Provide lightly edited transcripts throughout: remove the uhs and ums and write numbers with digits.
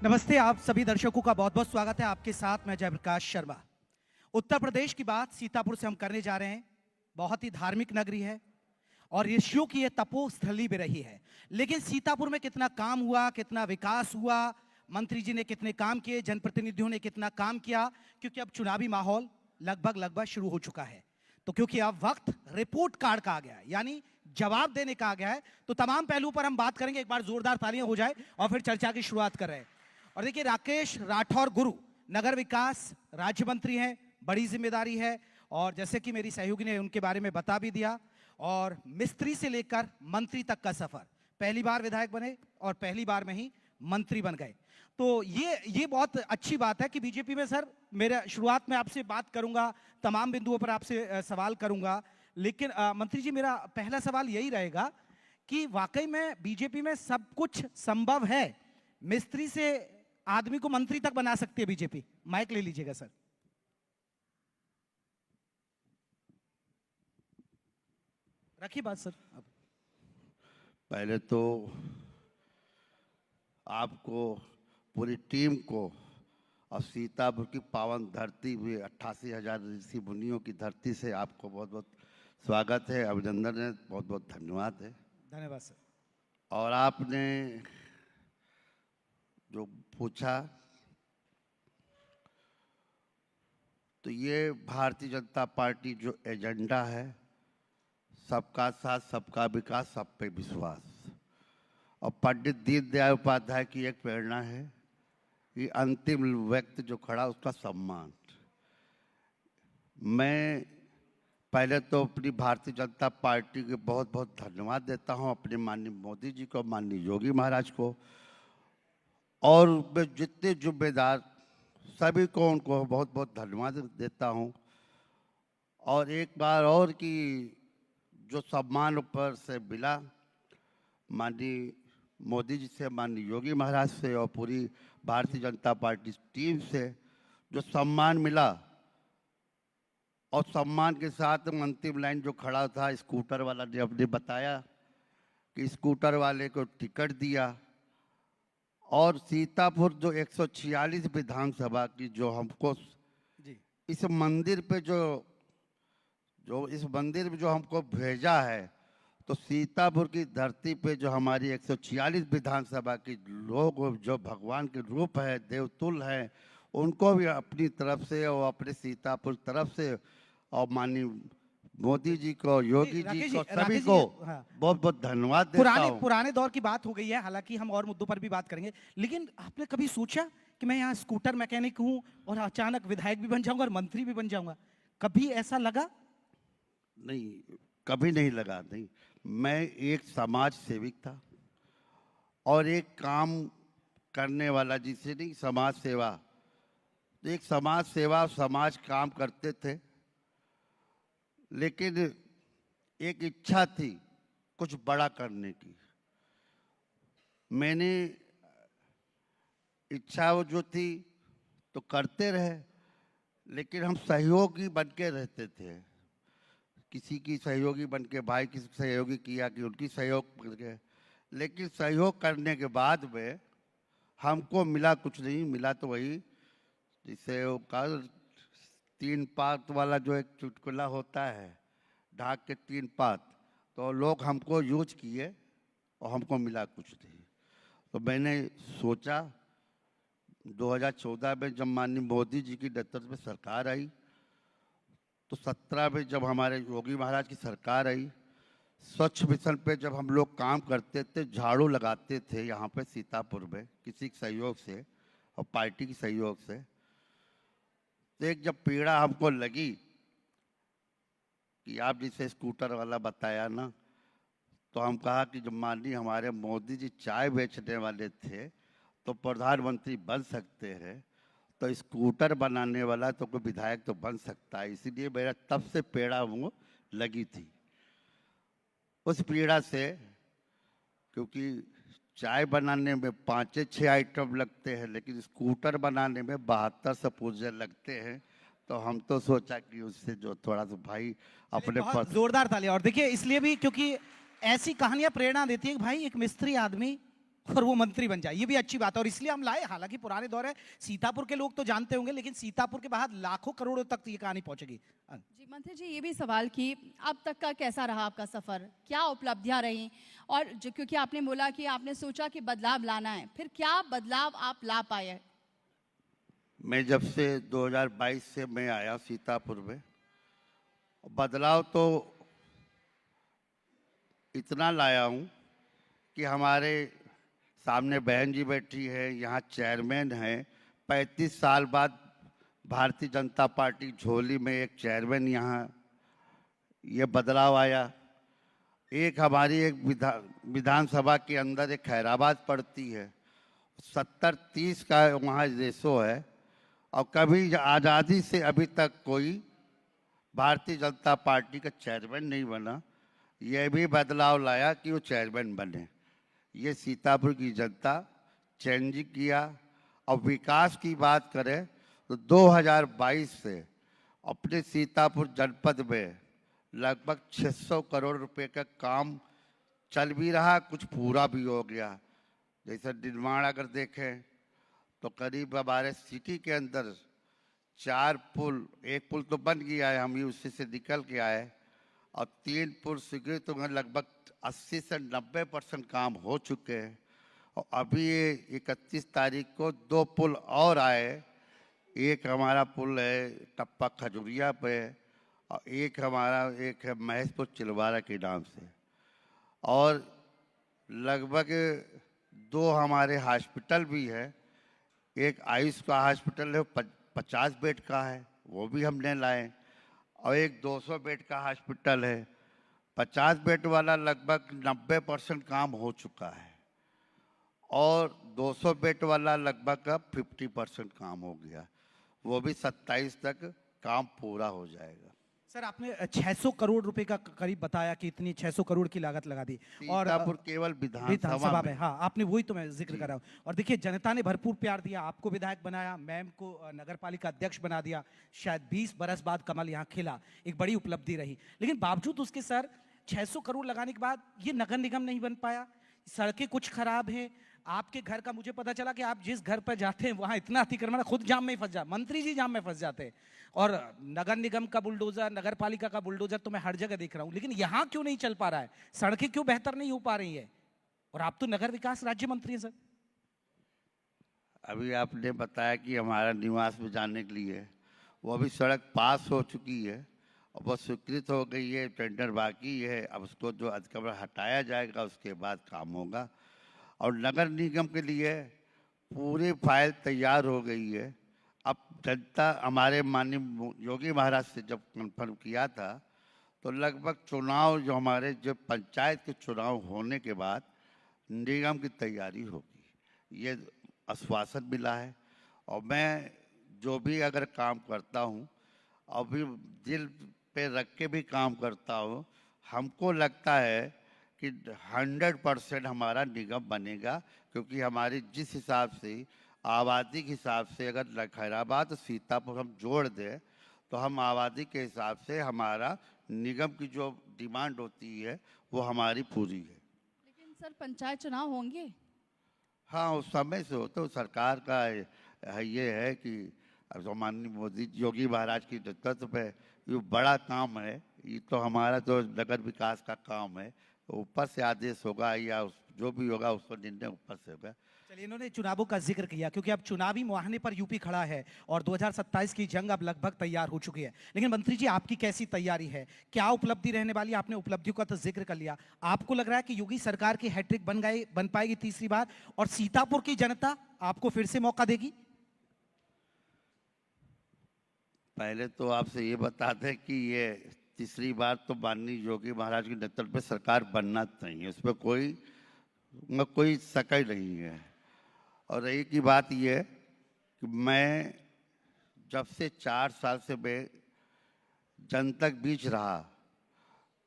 नमस्ते, आप सभी दर्शकों का बहुत बहुत स्वागत है। आपके साथ मैं जयप्रकाश शर्मा। उत्तर प्रदेश की बात सीतापुर से हम करने जा रहे हैं। बहुत ही धार्मिक नगरी है और ऋषियों की ये तपोस्थली भी रही है। लेकिन सीतापुर में कितना काम हुआ, कितना विकास हुआ, मंत्री जी ने कितने काम किए, जनप्रतिनिधियों ने कितना काम किया, क्योंकि अब चुनावी माहौल लगभग शुरू हो चुका है। तो क्योंकि अब वक्त रिपोर्ट कार्ड का आ गया है, यानी जवाब देने का आ गया है, तो तमाम पहलुओं पर हम बात करेंगे। एक बार जोरदार तालियां हो जाए और फिर चर्चा की शुरुआत कर रहे हैं। और देखिए, राकेश राठौर गुरु नगर विकास राज्य मंत्री हैं, बड़ी जिम्मेदारी है। और जैसे कि मेरी सहयोगी ने उनके बारे में बता भी दिया, और मिस्त्री से लेकर मंत्री तक का सफर, पहली बार विधायक बने और पहली बार में ही मंत्री बन गए। तो ये बहुत अच्छी बात है कि बीजेपी में सर, मेरा शुरुआत में आपसे बात करूंगा, तमाम बिंदुओं पर आपसे सवाल करूंगा। लेकिन मंत्री जी, मेरा पहला सवाल यही रहेगा कि वाकई में बीजेपी में सब कुछ संभव है? मिस्त्री से आदमी को मंत्री तक बना सकती है बीजेपी? माइक ले लीजिएगा सर। रखिए बात सर। पहले तो आपको, पूरी टीम को और सीतापुर की पावन धरती भी 88,000 ऋषि मुनियों की धरती से आपको बहुत बहुत स्वागत है, अभिनंदन है, बहुत बहुत धन्यवाद है। धन्यवाद सर। और आपने जो पूछा, तो ये भारतीय जनता पार्टी जो एजेंडा है, सबका साथ सबका विकास सब पे विश्वास, और पंडित दीनदयाल उपाध्याय की एक प्रेरणा है कि अंतिम व्यक्ति जो खड़ा उसका सम्मान। मैं पहले तो अपनी भारतीय जनता पार्टी के बहुत बहुत धन्यवाद देता हूं, अपने माननीय मोदी जी को, माननीय योगी महाराज को, और मैं जितने जिम्मेदार सभी को, उनको बहुत बहुत धन्यवाद देता हूं। और एक बार और कि जो सम्मान ऊपर से मिला माननीय मोदी जी से, माननीय योगी महाराज से और पूरी भारतीय जनता पार्टी टीम से जो सम्मान मिला, और सम्मान के साथ अंतिम लाइन जो खड़ा था स्कूटर वाला ने अपने बताया कि स्कूटर वाले को टिकट दिया, और सीतापुर जो 146 विधानसभा की जो हमको जी। इस मंदिर पे इस मंदिर में जो हमको भेजा है, तो सीतापुर की धरती पे जो हमारी 146 विधानसभा के लोग जो भगवान के रूप है, देवतुल्य है, उनको भी अपनी तरफ से और अपने सीतापुर तरफ से और माननीय मोदी जी को, योगी जी को, सभी को बहुत बहुत धन्यवाद देता हूं। पुराने दौर की बात हो गई है, हालांकि हम और मुद्दों पर भी बात करेंगे। लेकिन आपने कभी सोचा कि मैं यहाँ स्कूटर मैकेनिक हूँ और अचानक विधायक भी बन जाऊंगा और मंत्री भी बन जाऊंगा? कभी ऐसा लगा? नहीं, कभी नहीं लगा। नहीं, मैं एक समाज सेविक था और एक काम करने वाला, जिसे नहीं समाज सेवा, तो एक समाज सेवा, समाज काम करते थे। लेकिन एक इच्छा थी कुछ बड़ा करने की। मैंने इच्छा वो जो थी तो करते रहे, लेकिन हम सहयोगी बन के रहते थे। किसी की सहयोगी बन के, भाई किसी सहयोगी किया कि उनकी सहयोग करके, लेकिन सहयोग करने के बाद में हमको मिला कुछ नहीं। मिला तो वही, जिसे वो कल 3 पात वाला जो एक चुटकुला होता है, ढाक के 3 पात, तो लोग हमको यूज किए और हमको मिला कुछ नहीं। तो मैंने सोचा 2014 में जब माननीय मोदी जी की नेतृत्व में सरकार आई, तो 17 में जब हमारे योगी महाराज की सरकार आई, स्वच्छ मिशन पे जब हम लोग काम करते थे, झाड़ू लगाते थे यहाँ पे सीतापुर में किसी के सहयोग से और पार्टी के सहयोग से, तो एक जब पीड़ा हमको लगी कि आप जिसे स्कूटर वाला बताया ना, तो हम कहा कि जब माननीय हमारे मोदी जी चाय बेचने वाले थे तो प्रधानमंत्री बन सकते हैं, तो स्कूटर बनाने वाला तो कोई विधायक तो बन सकता है। इसीलिए मेरा तब से पीड़ा वो लगी थी। उस पीड़ा से, क्योंकि चाय बनाने में 5 से 6 आइटम लगते हैं, लेकिन स्कूटर बनाने में 72 से पूजे लगते हैं, तो हम तो सोचा कि उससे जो थोड़ा सा भाई अपने जोरदार तालियां। और देखिए, इसलिए भी क्योंकि ऐसी कहानियां प्रेरणा देती है कि भाई एक मिस्त्री आदमी और वो मंत्री बन जाए, ये भी अच्छी बात है और इसलिए हम लाए। हालांकि पुराने दौर है, सीतापुर के लोग तो जानते होंगे, लेकिन सीतापुर के बाद लाखों करोड़ों तक ये कहानी पहुंचेगी। जी मंत्री जी, ये भी सवाल कि अब तक का कैसा रहा आपका सफ़र, क्या उपलब्धियां रही, और जो क्योंकि आपने बोला कि आपने सोचा कि बदलाव लाना है, फिर क्या बदलाव आप ला पाए? मैं जब से 2022 से मैं आया सीतापुर में, बदलाव तो इतना लाया हूँ कि हमारे सामने बहन जी बैठी है, यहाँ चेयरमैन है। 35 साल बाद भारतीय जनता पार्टी झोली में एक चेयरमैन यहाँ ये बदलाव आया। एक हमारी एक विधानसभा के अंदर एक खैराबाद पड़ती है, 70-30 का वहाँ रेशो है और कभी आज़ादी से अभी तक कोई भारतीय जनता पार्टी का चेयरमैन नहीं बना। यह भी बदलाव लाया कि वो चेयरमैन बने। ये सीतापुर की जनता चेंज किया। और विकास की बात करें तो 2022 से अपने सीतापुर जनपद में लगभग 600 करोड़ रुपए का काम चल भी रहा, कुछ पूरा भी हो गया। जैसे निर्माण अगर देखें तो करीब हमारे सिटी के अंदर 4 पुल, एक पुल तो बन गया है, हम ही उसी से निकल के आए, और 3 पुल स्वीकृत तो लगभग 80 से 90% काम हो चुके हैं। और अभी ये 31 तारीख को 2 पुल और आए। एक हमारा पुल है टप्पा खजुरिया पे और एक है महेशपुर चिलवारा के नाम से। और लगभग 2 हमारे हॉस्पिटल भी है। एक आयुष का हॉस्पिटल है, 50 बेड का है, वो भी हमने लाए। और एक 200 बेड का हॉस्पिटल है, 50 बेड वाला लगभग 90% काम हो चुका है और 200 बेड वाला लगभग अब 50% काम हो गया। वो भी 27 तक काम पूरा हो जाएगा। सर, आपने 600 करोड़ रुपए का करीब बताया कि इतनी 600 करोड़ की लागत लगा दी और सीतापुर केवल विधानसभा में। हाँ, आपने वही तो मैं जिक्र कर रहा हूँ। और देखिए, जनता ने भरपूर प्यार दिया, आपको विधायक बनाया, मैम को नगर पालिका अध्यक्ष बना दिया। शायद 20 बरस बाद कमल यहाँ खिला, एक बड़ी उपलब्धि रही। लेकिन बावजूद उसके सर 600 करोड़ लगाने के बाद ये नगर निगम नहीं बन पाया। सड़कें कुछ खराब हैं। आपके घर का मुझे पता चला कि आप जिस घर पर जाते हैं वहां इतना अतिक्रमण, खुद जाम में ही फंस जा, मंत्री जी जाम में फंस जाते हैं। और नगर निगम का बुलडोजर, नगर पालिका का बुलडोजर तो मैं हर जगह देख रहा हूं, लेकिन यहां क्यों नहीं चल पा रहा है? सड़कें क्यों बेहतर नहीं हो पा रही है? और आप तो नगर विकास राज्य मंत्री हैं सर। अभी आपने बताया कि हमारा निवास में जाने के लिए वो अभी सड़क पास हो चुकी है और वो स्वीकृत हो गई है, टेंडर बाकी है। अब उसको जो अतिक्रमण हटाया जाएगा उसके बाद काम होगा। और नगर निगम के लिए पूरी फाइल तैयार हो गई है। अब जनता, हमारे माननीय योगी महाराज से जब कन्फर्म किया था तो लगभग चुनाव, जो हमारे जो पंचायत के चुनाव होने के बाद निगम की तैयारी होगी, ये आश्वासन मिला है। और मैं जो भी अगर काम करता हूँ, अभी दिल पे रख के भी काम करता हूँ। हमको लगता है कि 100% हमारा निगम बनेगा, क्योंकि हमारी जिस हिसाब से आबादी के हिसाब से अगर खैराबाद और सीतापुर हम जोड़ दें तो हम आबादी के हिसाब से हमारा निगम की जो डिमांड होती है वो हमारी पूरी है। लेकिन सर, पंचायत चुनाव होंगे। हाँ, उस समय से हो तो सरकार का ये है कि अब जो माननीय मोदी योगी महाराज की नेतृत्व पे ये बड़ा काम है। ये तो हमारा जो नगर विकास का काम है, ऊपर से आदेश होगा या जो भी होगा उसका निर्णय ऊपर से होगा। चलिए, इन्होंने चुनावों का जिक्र किया क्योंकि अब चुनावी मुहाने पर यूपी खड़ा है और 2027 की जंग अब लगभग तैयार हो चुकी है। लेकिन मंत्री जी, आपकी कैसी तैयारी है? क्या उपलब्धि रहने वाली? आपने उपलब्धियों का तो जिक्र कर लिया। आपको लग रहा है कि योगी सरकार की हैट्रिक बन पाएगी तीसरी बार और सीतापुर की जनता आपको फिर से मौका देगी? पहले तो आपसे ये बता दें कि ये तीसरी बार तो माननीय योगी महाराज के नेतृत्व में सरकार बनना चाहिए, उसमें कोई शक ही नहीं है। और रही की बात ये कि मैं जब से 4 साल से मैं जनता के बीच रहा,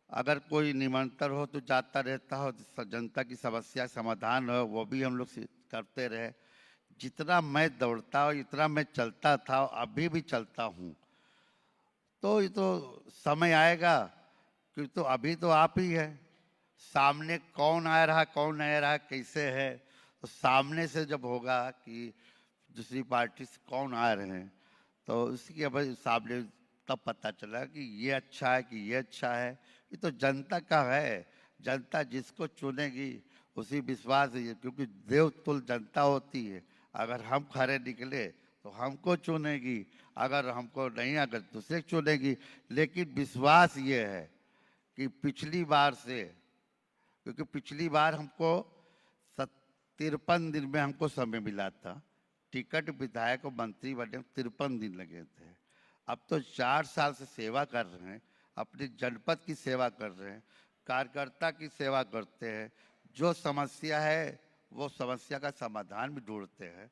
अगर कोई निमंत्रण हो तो जाता रहता हो, जनता की समस्या समाधान हो वो भी हम लोग करते रहे। जितना मैं दौड़ता हूँ, इतना मैं चलता था, अभी भी चलता हूँ। तो ये तो समय आएगा कि तो अभी तो आप ही है, सामने कौन आ रहा कौन नहीं आ रहा कैसे है तो सामने से जब होगा कि दूसरी पार्टी से कौन आ रहे हैं, तो उसकी अब सामने तब पता चला कि ये अच्छा है कि ये अच्छा है। ये तो जनता का है, जनता जिसको चुनेगी उसी विश्वास है, क्योंकि देवतुल्य जनता होती है। अगर हम खरे निकले तो हमको चुनेगी, अगर हमको नहीं अगर दूसरे को चुनेगी। लेकिन विश्वास ये है कि पिछली बार से, क्योंकि पिछली बार हमको 53 दिन में हमको समय मिला था, टिकट विधायक और मंत्री बनने में 53 दिन लगे थे। अब तो 4 साल से सेवा कर रहे हैं, अपने जनपद की सेवा कर रहे हैं, कार्यकर्ता की सेवा करते हैं, जो समस्या है वो समस्या का समाधान भी ढूंढते हैं।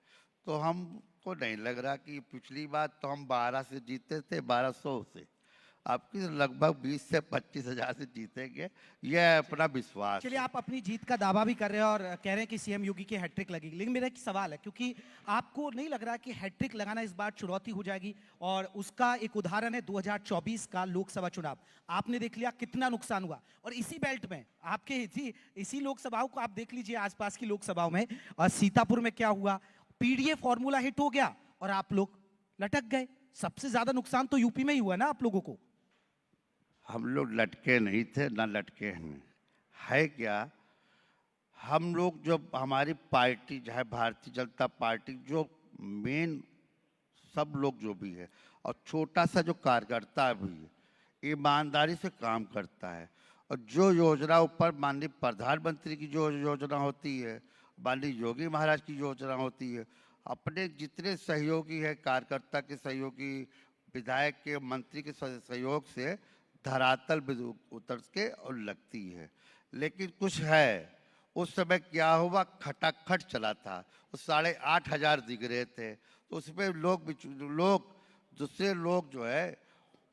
तो हमको नहीं लग रहा कि पिछली बार तो हम 12 से जीते थे, 1200 से, आपकी लगभग 20 से 25 हजार से जीतेंगे, यह अपना विश्वास चलिए, है। आप अपनी जीत का दावा भी कर रहे हैं और कह रहे हैं कि सीएम योगी की हैट्रिक लगेगी, लेकिन मेरा एक सवाल है, क्योंकि आपको नहीं लग रहा कि हैट्रिक लगाना इस बार चुनौती हो जाएगी? और उसका एक उदाहरण है 2024 का लोकसभा चुनाव। आपने देख लिया कितना नुकसान हुआ, और इसी बेल्ट में आपके इसी लोकसभाओं को आप देख लीजिए, आसपास की लोकसभाओं में, और सीतापुर में क्या हुआ, पीडीए फॉर्मूला हिट हो गया और आप लोग लटक गए। सबसे ज्यादा नुकसान तो यूपी में ही हुआ ना आप लोगों को। हम लोग लटके नहीं थे, ना लटके हैं। है क्या, हम लोग जब हमारी पार्टी चाहे भारतीय जनता पार्टी, जो मेन सब लोग जो भी है, और छोटा सा जो कार्यकर्ता भी है, ईमानदारी से काम करता है। और जो योजना ऊपर माननीय प्रधानमंत्री की जो योजना होती है, माननीय योगी महाराज की योजना होती है, अपने जितने सहयोगी है, कार्यकर्ता के सहयोगी, विधायक के, मंत्री के सहयोग से धरातल पे उतर के और लगती है। लेकिन कुछ है, उस समय क्या हुआ, खटाखट चला था, वो 8,500 दिख रहे थे, तो उसमें लोग दूसरे लोग जो है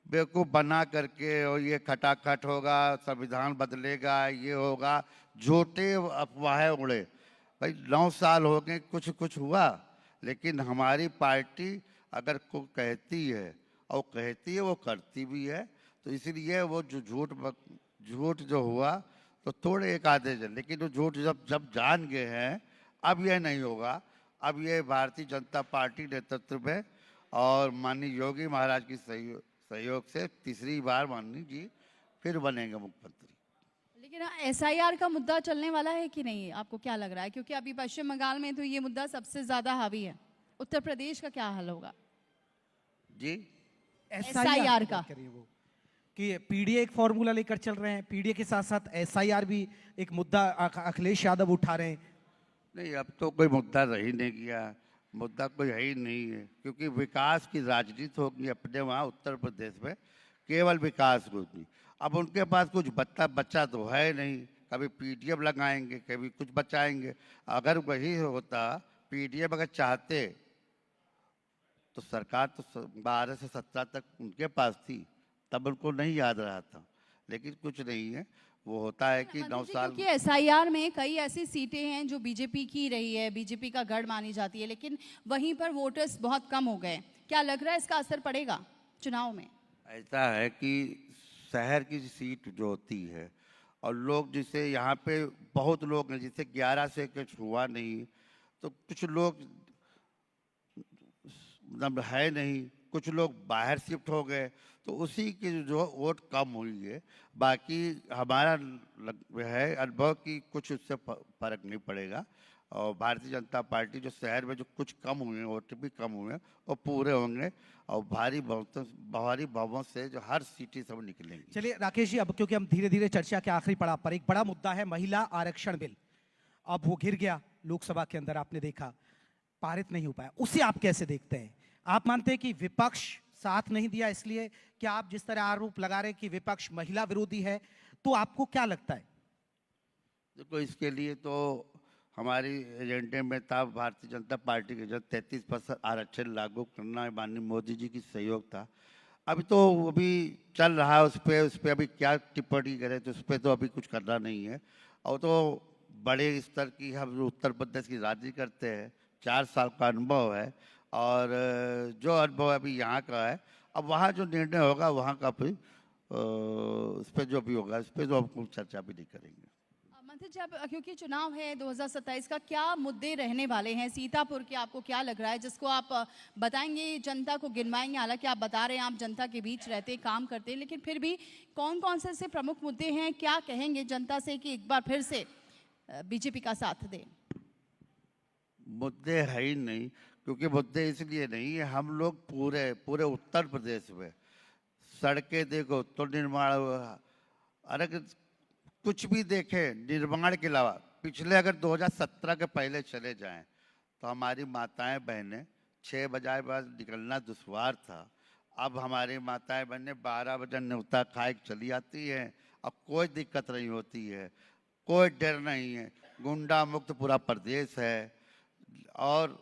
बेवकूफ़ बना करके, और ये खटाखट होगा, संविधान बदलेगा, ये होगा, झूठे अफवाहें उड़े। भाई 9 साल हो गए, कुछ हुआ? लेकिन हमारी पार्टी अगर को कहती है, और कहती है वो करती भी है। तो इसलिए वो जो झूठ जो हुआ तो थोड़े एक आधे जन, लेकिन वो झूठ जब जान गए हैं, अब यह नहीं होगा। अब ये भारतीय जनता पार्टी नेतृत्व में और माननीय योगी महाराज की सहयोग से तीसरी बार माननीय जी फिर बनेंगे मुख्यमंत्री। लेकिन एसआईआर का मुद्दा चलने वाला है कि नहीं, आपको क्या लग रहा है? क्योंकि अभी पश्चिम बंगाल में तो ये मुद्दा सबसे ज्यादा हावी है। उत्तर प्रदेश का क्या हल होगा जी, SIR का? करिए वो कि पीडीए एक फॉर्मूला लेकर चल रहे हैं, पीडीए के साथ साथ एसआईआर भी एक मुद्दा अखिलेश यादव उठा रहे हैं। नहीं, अब तो कोई मुद्दा रह नहीं गया, मुद्दा कोई है ही नहीं है, क्योंकि विकास की राजनीति होगी अपने वहाँ उत्तर प्रदेश में, केवल विकास होगी। अब उनके पास कुछ बच्चा तो है नहीं, कभी पीडीएफ लगाएंगे, कभी कुछ बचाएंगे। अगर वही होता, पीडीएफ अगर चाहते तो सरकार तो 12 से 17 तक उनके पास थी, तब उनको नहीं याद रहा था। लेकिन कुछ नहीं है, वो होता है कि 9 साल। क्योंकि एसआईआर में कई ऐसी सीटें हैं जो बीजेपी की रही है, बीजेपी का गढ़ मानी जाती है, लेकिन वहीं पर वोटर्स बहुत कम हो गए। क्या लग रहा है इसका असर पड़ेगा चुनाव में? ऐसा है कि शहर की सीट जो होती है, और लोग जिसे यहाँ पे बहुत लोग हैं, जिसे 11 से कुछ हुआ नहीं, तो कुछ लोग मतलब है नहीं, कुछ लोग बाहर शिफ्ट हो गए, तो उसी की जो वोट कम हुई है। बाकी हमारा है अनुभव कि कुछ उससे फर्क नहीं पड़ेगा। और भारतीय जनता पार्टी जो शहर में जो कुछ कम हुए हैं, वोट भी कम हुए हैं, वो पूरे होंगे, और भारी बहुमत से जो हर सीटें सब निकलेंगी। चलिए राकेश जी, अब क्योंकि हम धीरे धीरे चर्चा के आखिरी पड़ाव पर, एक बड़ा मुद्दा है महिला आरक्षण बिल। अब वो गिर गया लोकसभा के अंदर, आपने देखा पारित नहीं हो पाया, उसे आप कैसे देखते हैं? आप मानते हैं कि विपक्ष साथ नहीं दिया इसलिए? क्या आप जिस तरह आरोप लगा रहे हैं कि विपक्ष महिला विरोधी है, तो आपको क्या लगता है? देखो, इसके लिए तो हमारी एजेंडे में था, भारतीय जनता पार्टी के जो 33% आरक्षण लागू करना है, माननीय मोदी जी की सहयोग था। अभी तो अभी चल रहा है, उस पर अभी क्या टिप्पणी करें, तो उस पर तो अभी कुछ करना नहीं है। और तो बड़े स्तर की हम उत्तर प्रदेश की राजनीति करते हैं, 4 साल का अनुभव है, और जो अनुभव अभी यहाँ का है, अब वहाँ जो निर्णय होगा वहाँ का फिर उस पर जो भी होगा, इस पर तो हम कुछ चर्चा भी नहीं करेंगे। मंत्री जी, अब क्योंकि चुनाव है 2027 का, क्या मुद्दे रहने वाले हैं सीतापुर के, आपको क्या लग रहा है जिसको आप बताएंगे, जनता को गिनवाएंगे? हालांकि आप बता रहे हैं आप जनता के बीच रहते काम करते हैं, लेकिन फिर भी कौन कौन से ऐसे प्रमुख मुद्दे हैं, क्या कहेंगे जनता से कि एक बार फिर से बीजेपी का साथ दें? मुद्दे है ही नहीं, क्योंकि मुद्दे इसलिए नहीं है, हम लोग पूरे पूरे उत्तर प्रदेश में सड़कें देखो तो निर्माण हुआ। अरे कुछ भी देखें निर्माण के अलावा, पिछले अगर 2017 के पहले चले जाएं तो हमारी माताएं बहनें 6 बजे बाद निकलना दुश्वार था। अब हमारी माताएं बहनें 12 बजे न्योता खाए चली आती हैं। अब कोई दिक्कत नहीं होती है, कोई डर नहीं है, गुंडा मुक्त पूरा प्रदेश है। और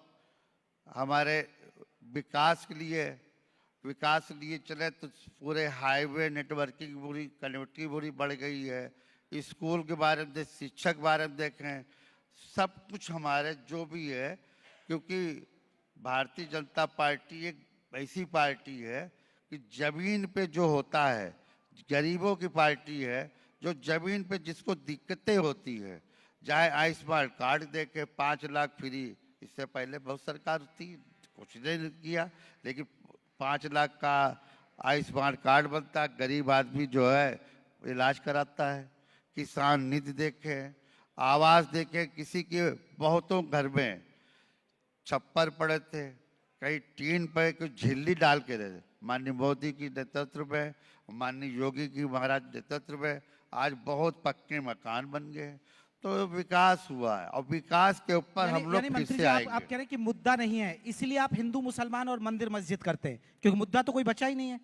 हमारे विकास के लिए चले तो पूरे हाईवे नेटवर्किंग पूरी कनेक्टिविटी पूरी बढ़ गई है। स्कूल के बारे में शिक्षक के बारे में देखें, सब कुछ हमारे जो भी है, क्योंकि भारतीय जनता पार्टी एक ऐसी पार्टी है कि जमीन पे जो होता है, गरीबों की पार्टी है, जो जमीन पे जिसको दिक्कतें होती है, चाहे आयुष्मान कार्ड देके 5 लाख फ्री, इससे पहले बहुत सरकार थी कुछ नहीं किया, लेकिन 5 लाख का आयुष्मान कार्ड बनता, गरीब आदमी जो है इलाज कराता है। किसान निधि देखें, आवास देखें, किसी के बहुतों घर में छप्पर पड़े थे, कहीं टीन पे कुछ झिल्ली डाल के रहे। माननीय मोदी की नेतृत्व में, माननीय योगी की महाराज नेतृत्व में आज बहुत पक्के मकान बन गए, तो विकास हुआ है। और विकास के ऊपर हम लोग यानी फिर मंत्री से जी, आप आएंगे। कह रहे हैं कि मुद्दा नहीं है, इसलिए आप हिंदू मुसलमान और मंदिर मस्जिद करते हैं, क्योंकि मुद्दा तो कोई बचा ही नहीं है।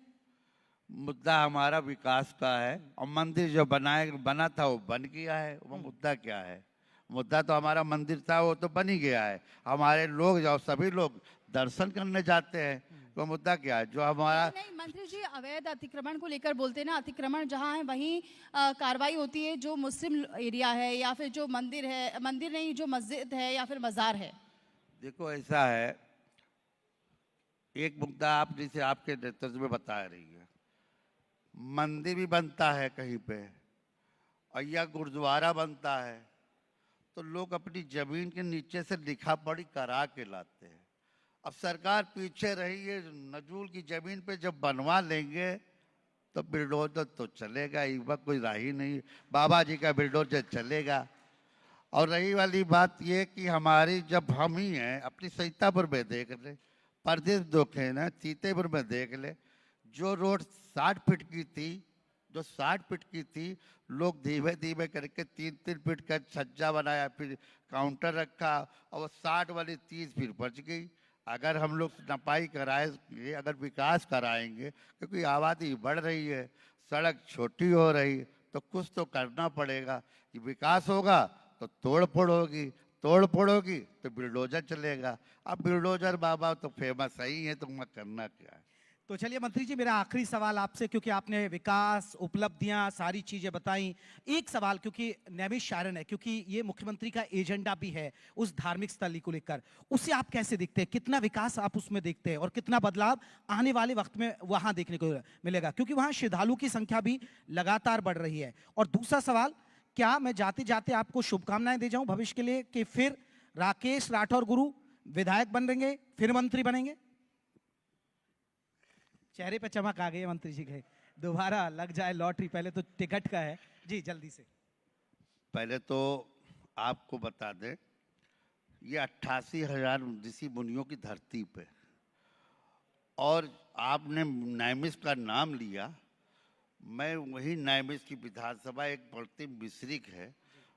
मुद्दा हमारा विकास का है, और मंदिर जो बना था वो बन गया है। वो मुद्दा क्या है? मुद्दा तो हमारा मंदिर था, वो तो बन ही गया है। हमारे लोग जो सभी लोग दर्शन करने जाते हैं, वो मुद्दा क्या है जो हमारा? नहीं मंत्री जी, अवैध अतिक्रमण को लेकर बोलते हैं ना, अतिक्रमण जहाँ है वहीं कार्रवाई होती है। जो मुस्लिम एरिया है या फिर जो मंदिर है, मंदिर नहीं जो मस्जिद है या फिर मज़ार है। देखो ऐसा है, एक मुद्दा आप जैसे आपके नेतृत्व में बता रही है, मंदिर भी बनता है कहीं पे और या गुरुद्वारा बनता है, तो लोग अपनी जमीन के नीचे से लिखा पढ़ी करा के लाते हैं। अब सरकार पीछे रही है, नजूल की जमीन पे जब बनवा लेंगे तो बिल्डोजर तो चलेगा, इस वक्त कोई राही नहीं, बाबा जी का बिल्डोजर चलेगा। और रही वाली बात ये कि हमारी जब हम ही हैं, अपनी सीतापुर में देख ले, परदेश देखे ना, सीतापुर में देख ले, जो रोड 60 फीट की थी, जो 60 फीट की थी, लोग धीमे धीमे करके 3-3 फीट का छज्जा बनाया, फिर काउंटर रखा, और वो 60 वाली 30 फीट बच गई। अगर हम लोग नपाई कराएंगे, अगर विकास कराएंगे, क्योंकि आबादी बढ़ रही है, सड़क छोटी हो रही, तो कुछ तो करना पड़ेगा। कि विकास होगा तो तोड़ फोड़ होगी, तोड़ फोड़ होगी तो बिल्डोजर चलेगा। अब बिल्डोजर बाबा तो फेमस ही है, तो मैं करना क्या है? तो चलिए मंत्री जी, मेरा आखिरी सवाल आपसे, क्योंकि आपने विकास, उपलब्धियां, सारी चीजें बताई। एक सवाल, क्योंकि नैमिषारण्य है, क्योंकि ये मुख्यमंत्री का एजेंडा भी है उस धार्मिक स्थली को लेकर, उसे आप कैसे देखते हैं? कितना विकास आप उसमें देखते हैं और कितना बदलाव आने वाले वक्त में वहां देखने को मिलेगा? क्योंकि वहां श्रद्धालु की संख्या भी लगातार बढ़ रही है। और दूसरा सवाल, क्या मैं जाते जाते आपको शुभकामनाएं दे जाऊं भविष्य के लिए कि फिर राकेश राठौर गुरु विधायक बनेंगे, फिर मंत्री बनेंगे? चेहरे पे चमक आ गई है मंत्री जी के, दोबारा लग जाए लॉटरी, पहले तो टिकट का है जी, जल्दी से। पहले तो आपको बता दें, ये 88,000 ऋषि मुनियों की धरती पे, और आपने नैमिष का नाम लिया, मैं वही नैमिष की विधानसभा एक बढ़ती मिश्रिक है,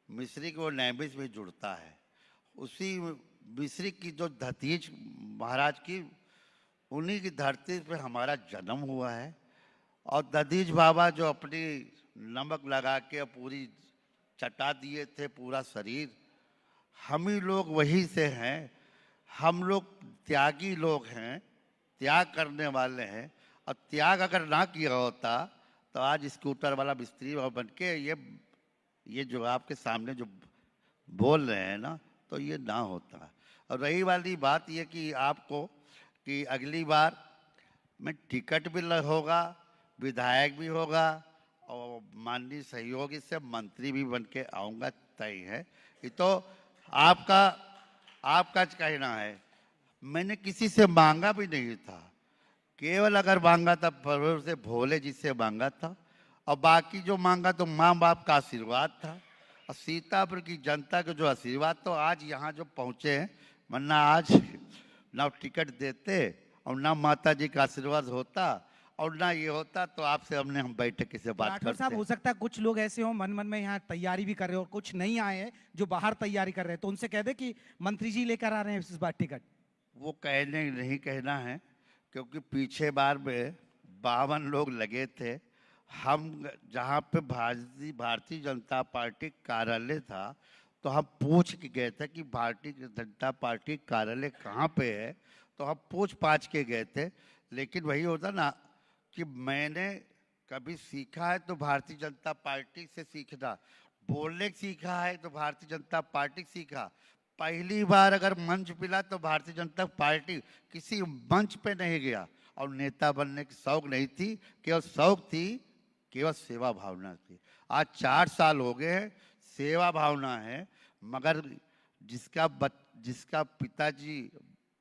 मिश्रिक वो नैमिष में जुड़ता है। उसी मिश्रिक की जो दधीच महाराज की, उन्हीं की धरती पे हमारा जन्म हुआ है। और दधीच बाबा जो अपनी नमक लगा के पूरी चटा दिए थे पूरा शरीर, हम ही लोग वही से हैं। हम लोग त्यागी लोग हैं, त्याग करने वाले हैं, और त्याग अगर ना किया होता तो आज स्कूटर वाला मिस्त्री बन के ये जो आपके सामने जो बोल रहे हैं ना, तो ये ना होता। और रही वाली बात ये कि आपको कि अगली बार में टिकट भी होगा, विधायक भी होगा, और माननीय सहयोगी से मंत्री भी बन के आऊँगा, आवश्यकता ही है। ये तो आपका आपका कहना है। मैंने किसी से मांगा भी नहीं था, केवल अगर मांगा था परवर से भोले जी से मांगा था, और बाकी जो मांगा तो माँ बाप का आशीर्वाद था, और सीतापुर की जनता का जो आशीर्वाद, तो आज यहाँ जो पहुँचे हैं, वरना आज ना टिकट देते और ना माता जी का आशीर्वाद होता और ना ये होता, तो आपसे हम बैठक से बात राठौर साहब, करते। हो सकता है कुछ लोग ऐसे हो मन मन में यहाँ तैयारी भी कर रहे हो और कुछ नहीं आए हैं जो बाहर तैयारी कर रहे हैं, तो उनसे कह दे कि मंत्री जी लेकर आ रहे हैं इस बार टिकट। वो कहने नहीं कहना है, क्योंकि पीछे बार में 52 लोग लगे थे। हम जहाँ पे भारतीय जनता पार्टी कार्यालय था, तो हम पूछ के गए थे कि भारतीय जनता पार्टी कार्यालय कहाँ पे है, तो हम पूछ पाछ के गए थे। लेकिन वही होता ना कि मैंने कभी सीखा है तो भारतीय जनता पार्टी से सीखना, बोलने सीखा है तो भारतीय जनता पार्टी सीखा। पहली बार अगर मंच मिला तो भारतीय जनता पार्टी किसी मंच पे नहीं गया, और नेता बनने की शौक नहीं थी, केवल शौक थी, केवल सेवा भावना थी। आज 4 साल हो गए हैं, सेवा भावना है। मगर जिसका पिताजी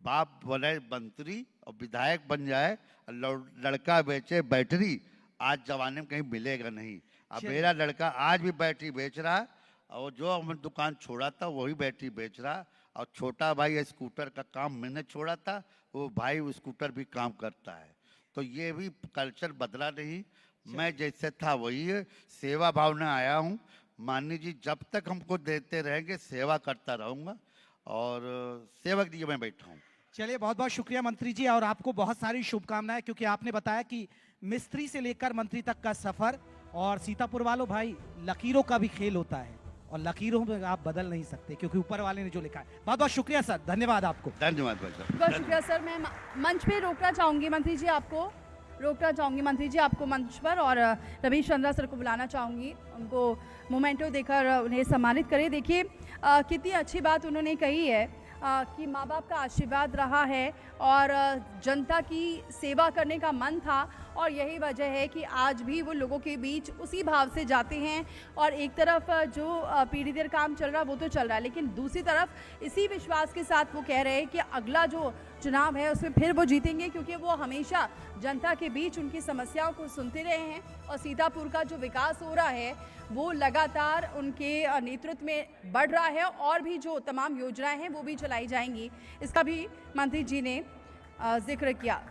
बाप बने मंत्री और विधायक बन जाए, लड़का बेचे बैटरी, आज जमाने में कहीं मिलेगा नहीं। अब मेरा लड़का आज भी बैटरी बेच रहा है, और जो हमने दुकान छोड़ा था वही बैटरी बेच रहा, और छोटा भाई स्कूटर का काम मैंने छोड़ा था, वो भाई स्कूटर भी काम करता है। तो ये भी कल्चर बदला नहीं, मैं जैसे था वही है। सेवा भावना आया हूँ, माननीय जी जब तक हमको देते रहेंगे सेवा करता रहूँगा, और सेवक दिए मैं बैठा हूँ। चलिए, बहुत बहुत शुक्रिया मंत्री जी, और आपको बहुत सारी शुभकामनाएं, क्योंकि आपने बताया कि मिस्त्री से लेकर मंत्री तक का सफर, और सीतापुर वालों भाई लकीरों का भी खेल होता है, और लकीरों में आप बदल नहीं सकते, क्योंकि ऊपर वाले ने जो लिखा है। बहुत बहुत शुक्रिया सर, धन्यवाद आपको। धन्यवाद भाई साहब। बहुत शुक्रिया सर। मैं मंच पे रोकना चाहूंगी मंत्री जी आपको, मंच पर, और रमेश चंद्रा सर को बुलाना चाहूंगी, उनको मोमेंटो देकर उन्हें सम्मानित करें। देखिए कितनी अच्छी बात उन्होंने कही है कि माँ बाप का आशीर्वाद रहा है और जनता की सेवा करने का मन था, और यही वजह है कि आज भी वो लोगों के बीच उसी भाव से जाते हैं। और एक तरफ जो पीढ़ी दर काम चल रहा है वो तो चल रहा है, लेकिन दूसरी तरफ इसी विश्वास के साथ वो कह रहे हैं कि अगला जो चुनाव है उसमें फिर वो जीतेंगे, क्योंकि वो हमेशा जनता के बीच उनकी समस्याओं को सुनते रहे हैं। और सीतापुर का जो विकास हो रहा है वो लगातार उनके नेतृत्व में बढ़ रहा है, और भी जो तमाम योजनाएं हैं वो भी चलाई जाएंगी, इसका भी मंत्री जी ने जिक्र किया।